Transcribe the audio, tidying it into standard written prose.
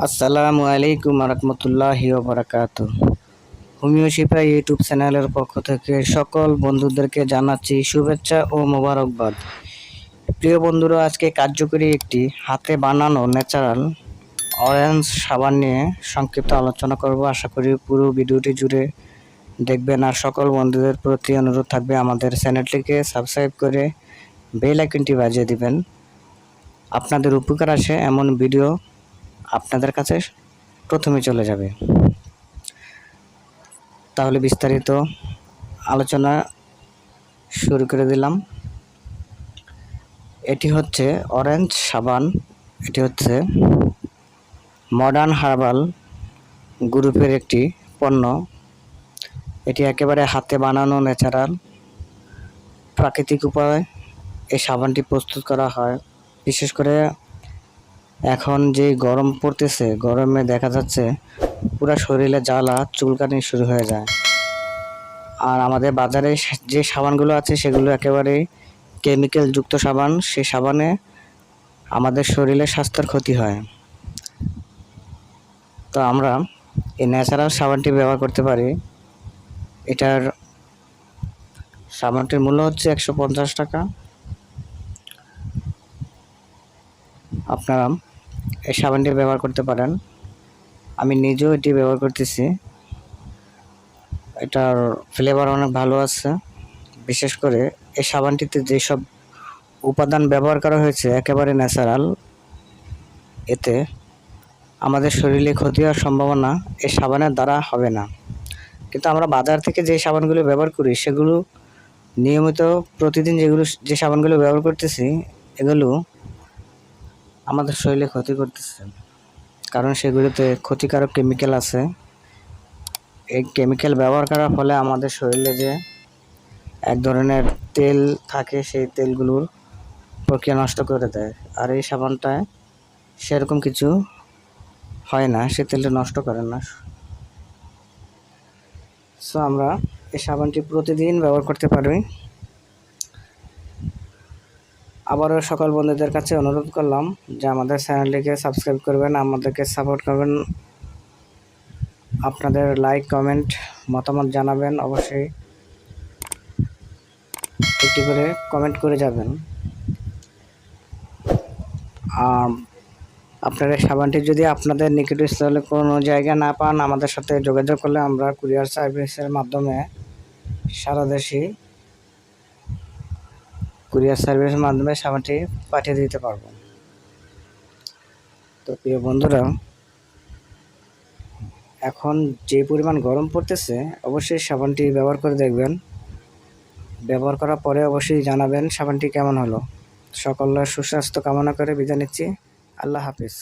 আসসালামু আলাইকুম রহমতুল্লাহি ওয়া বারাকাতুহু। হোমিও শিফা ইউটিউব চ্যানেলের পক্ষ থেকে সকল বন্ধুদেরকে জানাচ্ছি শুভেচ্ছা ও মোবারকবাদ। প্রিয় বন্ধুরা, আজকে কার্যকরী একটি হাতে বানানো ন্যাচারাল অরেঞ্জ সাবান নিয়ে সংক্ষিপ্ত আলোচনা করব। আশা করি পুরো ভিডিওটি জুড়ে দেখবেন। আর সকল বন্ধুদের প্রতি অনুরোধ থাকবে আমাদের চ্যানেলটিকে সাবস্ক্রাইব করে বেল আইকনটি বাজিয়ে দিবেন। আপনাদের উপকার আসে এমন ভিডিও আপনাদের কাছে প্রথমে চলে যাবে। তাহলে বিস্তারিত আলোচনা শুরু করে দিলাম। এটি হচ্ছে অরেঞ্জ সাবান। এটি হচ্ছে মডার্ন হার্বাল গ্রুপের একটি পণ্য। এটি একেবারে হাতে বানানো ন্যাচারাল প্রাকৃতিক উপায়ে এই সাবানটি প্রস্তুত করা হয়। বিশেষ করে এখন যে গরম পড়তেছে, গরমে দেখা যাচ্ছে পুরো শরীরে জ্বালা চুলকানি শুরু হয়ে যায়। আর আমাদের বাজারে যে সাবানগুলো আছে সেগুলো একেবারে কেমিক্যাল যুক্ত সাবান। সেই সাবানে আমাদের শরীরে স্বাস্থ্যের ক্ষতি হয়। তো আমরা এই ন্যাচারাল সাবানটি ব্যবহার করতে পারি। এটার সাবানটির মূল্য হচ্ছে 150 টাকা। আপনারা এই সাবানটি ব্যবহার করতে পারেন। আমি নিজেও এটি ব্যবহার করতেছি। এটার ফ্লেভার অনেক ভালো আছে। বিশেষ করে এই সাবানটিতে যেসব উপাদান ব্যবহার করা হয়েছে একেবারে ন্যাচারাল। এতে আমাদের শরীরে ক্ষতি হওয়ার সম্ভাবনা এই সাবানের দ্বারা হবে না। কিন্তু আমরা বাজার থেকে যে সাবানগুলো ব্যবহার করি সেগুলো নিয়মিত প্রতিদিন যে সাবানগুলো ব্যবহার করতেছি এগুলো আমাদের শরীরে ক্ষতি করতেছে, কারণ সেগুলোতে ক্ষতিকারক কেমিক্যাল আছে। এই কেমিক্যাল ব্যবহার করার ফলে আমাদের শরীরে যে এক ধরনের তেল থাকে সেই তেলগুলোর প্রক্রিয়া নষ্ট করে দেয়। আর এই সাবানটায় সেরকম কিছু হয় না, সে তেলটা নষ্ট করে না। সো আমরা এই সাবানটি প্রতিদিন ব্যবহার করতে পারি। আবারও সকল বন্ধুদের কাছে অনুরোধ করলাম যে আমাদের চ্যানেলটিকে সাবস্ক্রাইব করবেন, আমাদেরকে সাপোর্ট করবেন। আপনাদের লাইক কমেন্ট মতামত জানাবেন। অবশ্যই একটি করে কমেন্ট করে যাবেন। আপনারা সাবানটি যদি আপনাদের নিকটস্থলে কোনো জায়গায় না পান, আমাদের সাথে যোগাযোগ করলে আমরা কুরিয়ার সার্ভিসের মাধ্যমে সারা দেশে কুরিয়ার সার্ভিসের মাধ্যমে সাবানটি পাঠিয়ে দিতে পারব। তো প্রিয় বন্ধুরা, এখন যে পরিমাণ গরম পড়তেছে অবশ্যই সাবানটি ব্যবহার করে দেখবেন। ব্যবহার করার পরে অবশ্যই জানাবেন সাবানটি কেমন হলো। সকলের সুস্বাস্থ্য কামনা করে বিদায় নিচ্ছি। আল্লাহ হাফিজ।